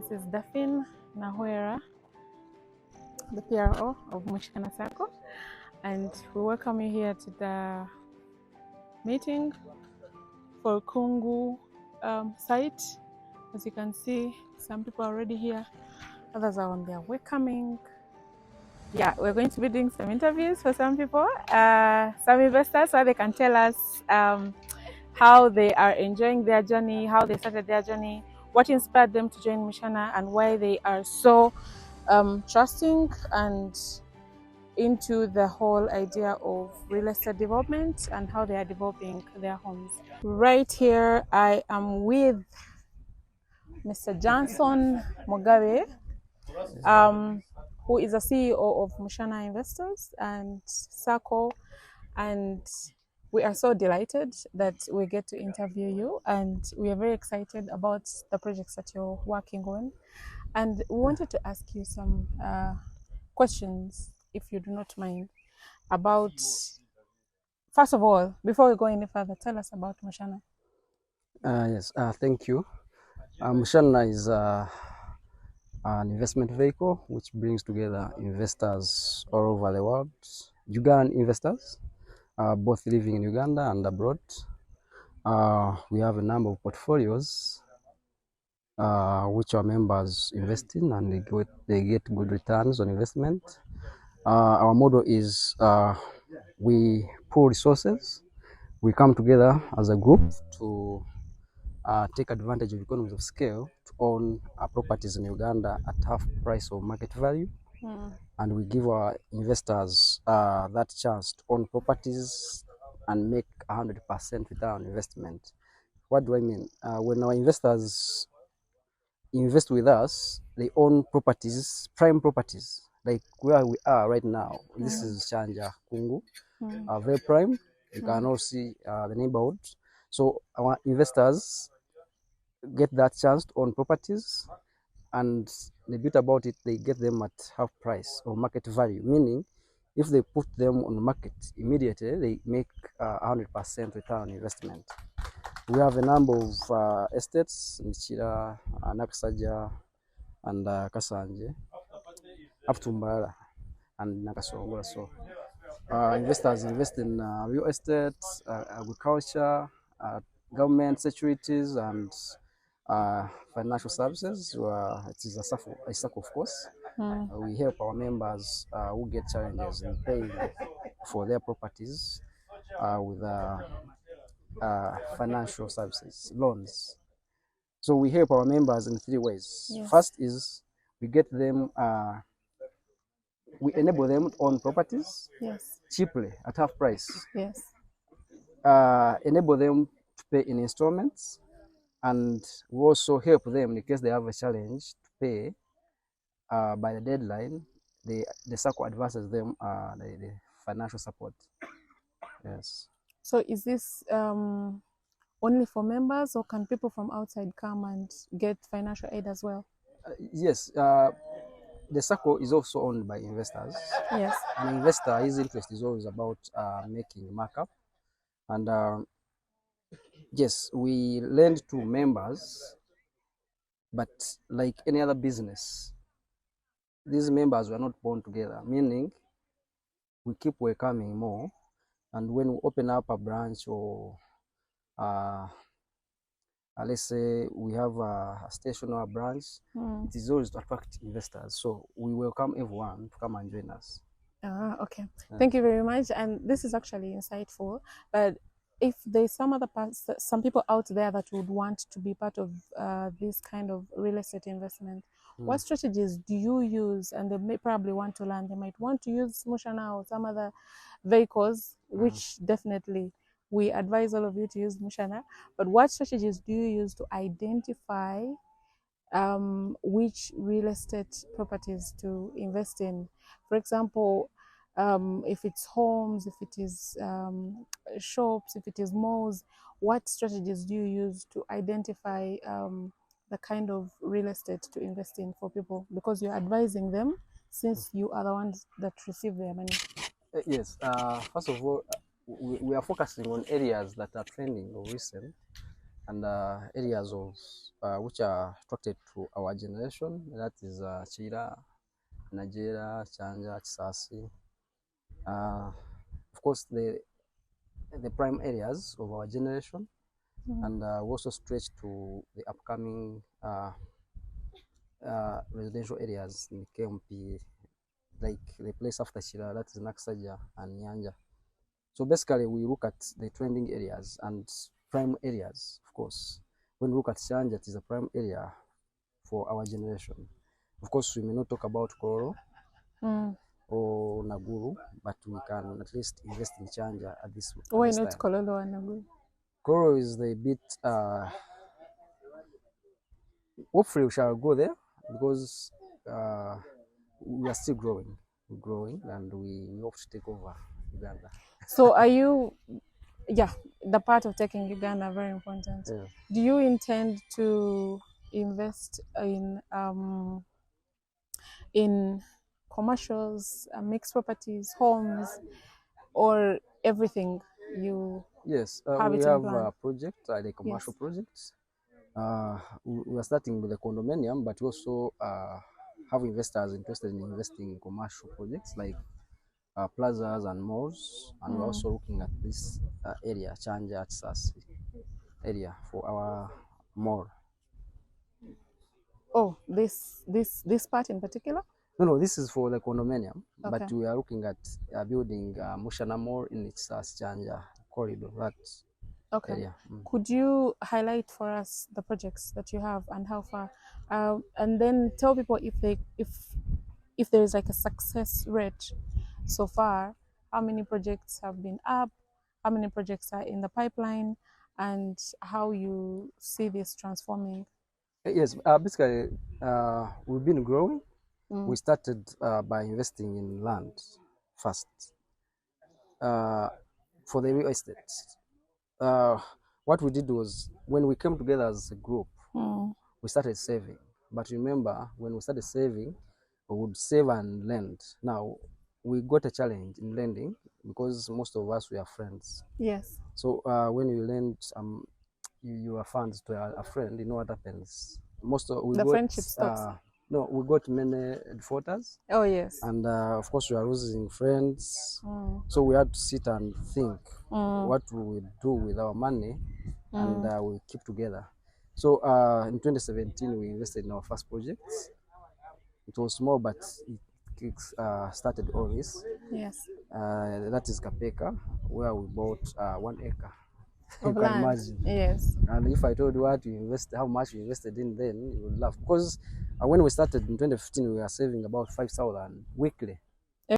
This is Daphne Nahwera, the PRO of Mushana Sacco, and we welcome you here to the meeting for Kungu site. As you can see, some people are already here, others are on their way coming. Yeah, we're going to be doing some interviews for some people, some investors, so they can tell us how they are enjoying their journey, how they started their journey, what inspired them to join Mushana, and why they are so trusting and into the whole idea of real estate development and how they are developing their homes. Right here, I am with Mr. Janson Mugabe, who is a CEO of Mushana Investors and Sacco, and we are so delighted that we get to interview you, and we are very excited about the projects that you're working on. And we wanted to ask you some questions, if you do not mind, about, first of all, before we go any further, tell us about Mushana. Yes, thank you. Mushana is an investment vehicle which brings together investors all over the world, Ugandan investors, both living in Uganda and abroad. We have a number of portfolios which our members invest in, and they get good returns on investment. Our model is we pool resources, we come together as a group to take advantage of economies of scale to own properties in Uganda at half price of market value. And we give our investors that chance to own properties and make 100% return on investment. What do I mean? When our investors invest with us, they own properties, prime properties, like where we are right now. This is Chanja Kungu, very prime. You can all see the neighborhood. So our investors get that chance to own properties, and the bit about it, they get them at half price or market value, meaning if they put them on the market immediately, they make 100% return on investment. We have a number of estates in Chira, Nakasaja, and Kasanje, up to Mbala and Nakasongola. So investors invest in real estate, agriculture, government securities, and financial services. It is a SACCO, of course. We help our members who get challenges in paying for their properties with financial services, loans. So we help our members in three ways. Yes. First is we get them, we enable them to own properties, yes, cheaply at half price. Yes. Enable them to pay in installments, and we also help them in case they have a challenge to pay by the deadline. The SACCO advances them the financial support. Yes. So is this only for members, or can people from outside come and get financial aid as well? Yes. The SACCO is also owned by investors. Yes. An investor, his interest is always about making markup. And yes, we lend to members, but like any other business, these members were not born together, meaning we keep welcoming more. And when we open up a branch, or let's say we have a station or a branch, it is always to attract investors. So we welcome everyone to come and join us. Okay. Yeah. Thank you very much. And this is actually insightful. But if there's some people out there that would want to be part of this kind of real estate investment, what strategies do you use? And they may probably want to learn. They might want to use Mushana or some other vehicles, which definitely we advise all of you to use Mushana. But what strategies do you use to identify which real estate properties to invest in? For example, if it's homes, if it is shops, if it is malls, what strategies do you use to identify the kind of real estate to invest in for people? Because you're advising them, since you are the ones that receive their money. Yes. First of all, we are focusing on areas that are trending or recent. and areas of which are attracted to our generation. That is Chira, Nigeria, Chanja, Chisasi. Of course, the prime areas of our generation, and we also stretch to the upcoming residential areas in KMP, like the place after Chira, that is Naksaja and Nyanja. So basically, we look at the trending areas and prime areas. Of course, when we look at Chanja, it is a prime area for our generation. Of course, we may not talk about Koro or Naguru, but we can at least invest in Chanja at this time. Why not Kololo and Naguru? Koro is the bit. Hopefully, we shall go there because we are still growing, and we hope to take over Uganda. So are you, the part of taking Uganda, very important. Yeah. Do you intend to invest in commercials, mixed properties, homes, or everything you Yes, have we it in have plan? a project, the commercial projects. We are starting with the condominium, but we also have investors interested in investing in commercial projects like plazas and malls, and we're also looking at this area, Chanja Chisasi area, for our mall. Oh, this part in particular? No, this is for the condominium, Okay. but we are looking at building Mushana mall in its Chanja corridor. That's okay. Area. Could you highlight for us the projects that you have and how far, and then tell people if there is like a success rate so far, how many projects have been up, how many projects are in the pipeline, and how you see this transforming? Yes, basically, we've been growing. We started by investing in land first for the real estate. What we did was, when we came together as a group, we started saving. But remember, when we started saving, we would save and lend. Now, we got a challenge in lending because most of us were friends. Yes. So when you lend your funds to a friend, you know what happens. Friendship stops. No, we got many defaulters. Oh yes. And of course, we are losing friends. So we had to sit and think what we would do with our money, and we keep together. So in 2017, we invested in our first project. It was small, but it started all this. Yes. That is Kapeka, where we bought 1 acre. You Of can land. imagine. Yes. And if I told you how much you invested in, then you would laugh. Because when we started in 2015, we were saving about 5,000 weekly.